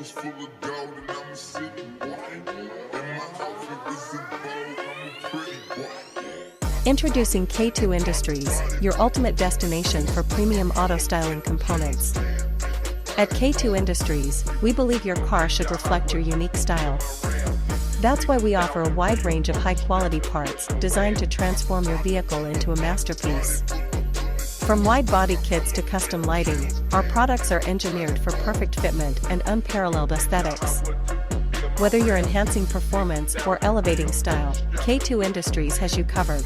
pockets full of gold and I'm a city boy. And my outfit is in vogue, I'm a pretty boy. Introducing K2 Industries, your ultimate destination for premium auto styling components. At K2 Industries, we believe your car should reflect your unique style. That's why we offer a wide range of high-quality parts designed to transform your vehicle into a masterpiece. From wide-body kits to custom lighting, our products are engineered for perfect fitment and unparalleled aesthetics. Whether you're enhancing performance or elevating style, K2 Industries has you covered.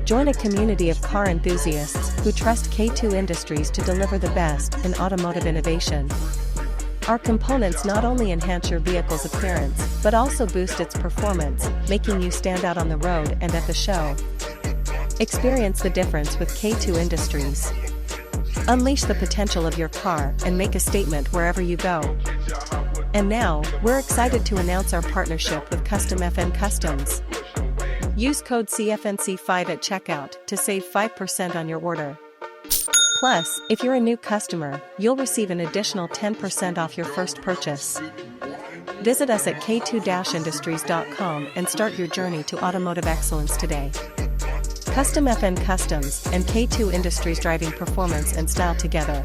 Join a community of car enthusiasts who trust K2 Industries to deliver the best in automotive innovation. Our components not only enhance your vehicle's appearance, but also boost its performance, making you stand out on the road and at the show. Experience the difference with K2 Industries. Unleash the potential of your car and make a statement wherever you go. And now, we're excited to announce our partnership with Custom Customs. Use code CFNC5 at checkout to save 5% on your order. Plus, if you're a new customer, you'll receive an additional 10% off your first purchase. Visit us at k2-industries.com and start your journey to automotive excellence today. Custom Customs and K2 Industries, driving performance and style together.